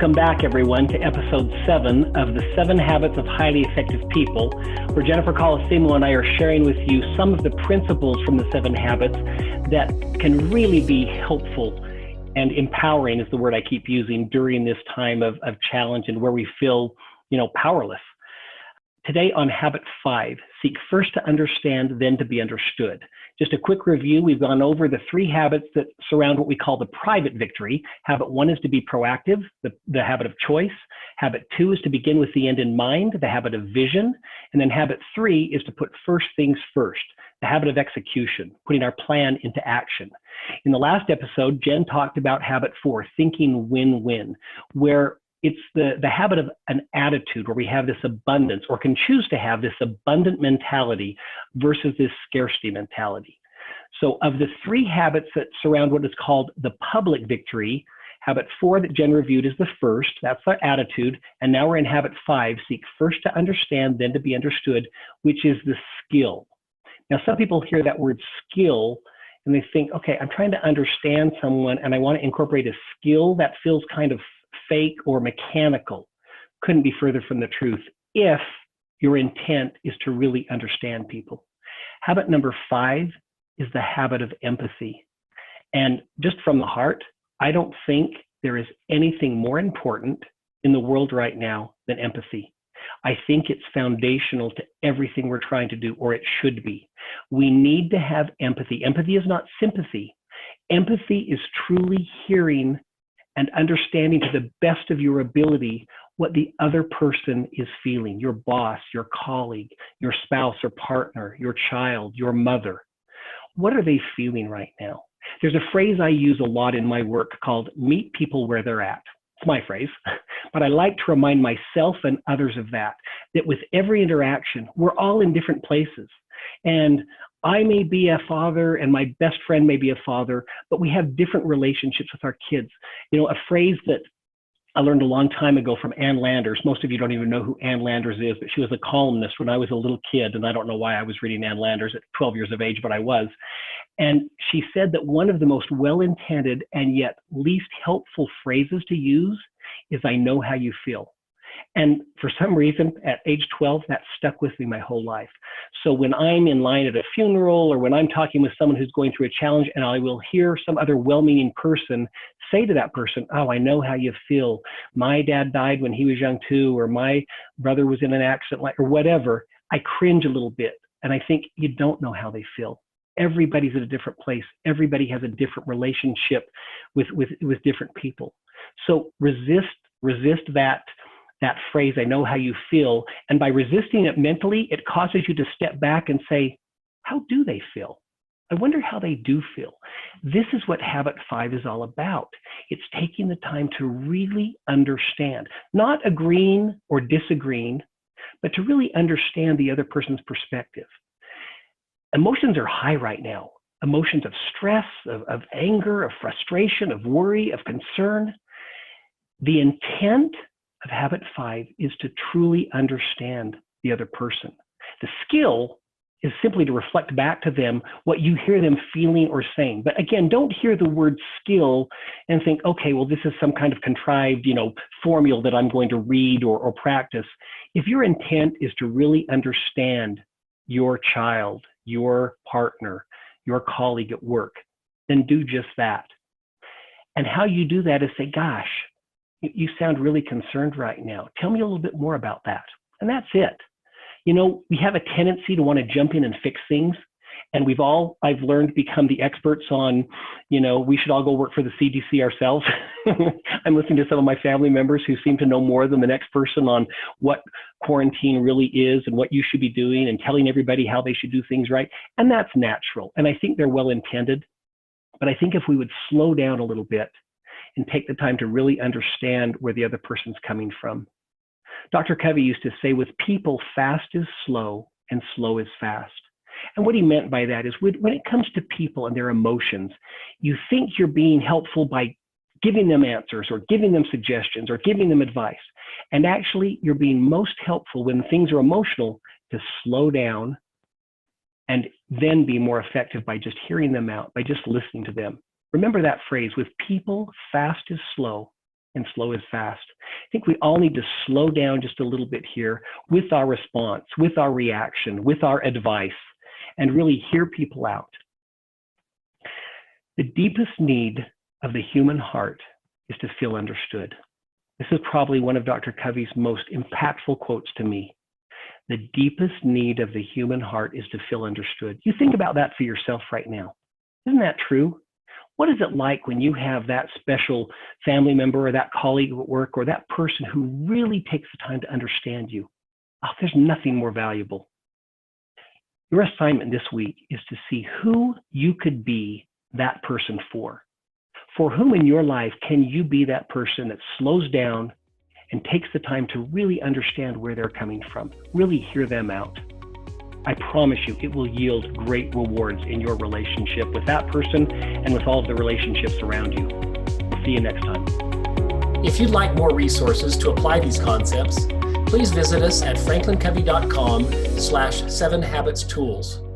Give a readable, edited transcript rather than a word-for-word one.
Welcome back, everyone, to episode 7 of the 7 Habits of Highly Effective People, where Jennifer Colosimo and I are sharing with you some of the principles from the 7 habits that can really be helpful and empowering is the word I keep using during this time of challenge and where we feel, powerless. Today on Habit 5, seek first to understand, then to be understood. Just a quick review, we've gone over the 3 habits that surround what we call the private victory. Habit 1 is to be proactive, the habit of choice. Habit 2 is to begin with the end in mind, the habit of vision. And then habit 3 is to put first things first, the habit of execution, putting our plan into action. In the last episode, Jen talked about habit 4, thinking win-win, where it's the habit of an attitude where we have this abundance or can choose to have this abundant mentality versus this scarcity mentality. So of the 3 habits that surround what is called the public victory, habit 4 that Jen reviewed is the first, that's our attitude. And now we're in habit 5, seek first to understand, then to be understood, which is the skill. Now, some people hear that word skill and they think, okay, I'm trying to understand someone and I want to incorporate a skill that feels kind of fake or mechanical. Couldn't be further from the truth if your intent is to really understand people. Habit number 5 is the habit of empathy. And just from the heart, I don't think there is anything more important in the world right now than empathy. I think it's foundational to everything we're trying to do, or it should be. We need to have empathy. Empathy is not sympathy. Empathy is truly hearing and understanding to the best of your ability what the other person is feeling, your boss, your colleague, your spouse or partner, your child, your mother. What are they feeling right now? There's a phrase I use a lot in my work called meet people where they're at. It's my phrase, but I like to remind myself and others of that with every interaction, we're all in different places. And I may be a father and my best friend may be a father, but we have different relationships with our kids. A phrase that I learned a long time ago from Ann Landers. Most of you don't even know who Ann Landers is, but she was a columnist when I was a little kid. And I don't know why I was reading Ann Landers at 12 years of age, but I was. And she said that one of the most well-intended and yet least helpful phrases to use is, I know how you feel. And for some reason, at age 12, that stuck with me my whole life. So when I'm in line at a funeral or when I'm talking with someone who's going through a challenge and I will hear some other well-meaning person say to that person, oh, I know how you feel. My dad died when he was young too, or my brother was in an accident, or whatever, I cringe a little bit. And I think you don't know how they feel. Everybody's at a different place. Everybody has a different relationship with different people. So resist that phrase, I know how you feel. And by resisting it mentally, it causes you to step back and say, how do they feel? I wonder how they do feel. This is what habit 5 is all about. It's taking the time to really understand, not agreeing or disagreeing, but to really understand the other person's perspective. Emotions are high right now. Emotions of stress, of anger, of frustration, of worry, of concern. The intent of habit 5 is to truly understand the other person. The skill is simply to reflect back to them what you hear them feeling or saying. But again, don't hear the word skill and think, okay, well, this is some kind of contrived, formula that I'm going to read or practice. If your intent is to really understand your child, your partner, your colleague at work, then do just that. And how you do that is say, gosh, you sound really concerned right now. Tell me a little bit more about that. And that's it. We have a tendency to want to jump in and fix things. And I've learned, become the experts on, we should all go work for the CDC ourselves. I'm listening to some of my family members who seem to know more than the next person on what quarantine really is and what you should be doing and telling everybody how they should do things right. And that's natural. And I think they're well intended. But I think if we would slow down a little bit and take the time to really understand where the other person's coming from. Dr. Covey used to say, with people, fast is slow and slow is fast. And what he meant by that is when it comes to people and their emotions, you think you're being helpful by giving them answers or giving them suggestions or giving them advice. And actually, you're being most helpful when things are emotional to slow down and then be more effective by just hearing them out, by just listening to them. Remember that phrase, with people, fast is slow and slow is fast. I think we all need to slow down just a little bit here with our response, with our reaction, with our advice, and really hear people out. The deepest need of the human heart is to feel understood. This is probably one of Dr. Covey's most impactful quotes to me. The deepest need of the human heart is to feel understood. You think about that for yourself right now. Isn't that true? What is it like when you have that special family member or that colleague at work or that person who really takes the time to understand you? Oh, there's nothing more valuable. Your assignment this week is to see who you could be that person for. For whom in your life can you be that person that slows down and takes the time to really understand where they're coming from, really hear them out? I promise you, it will yield great rewards in your relationship with that person and with all of the relationships around you. We'll see you next time. If you'd like more resources to apply these concepts, please visit us at franklincovey.com/7habitstools.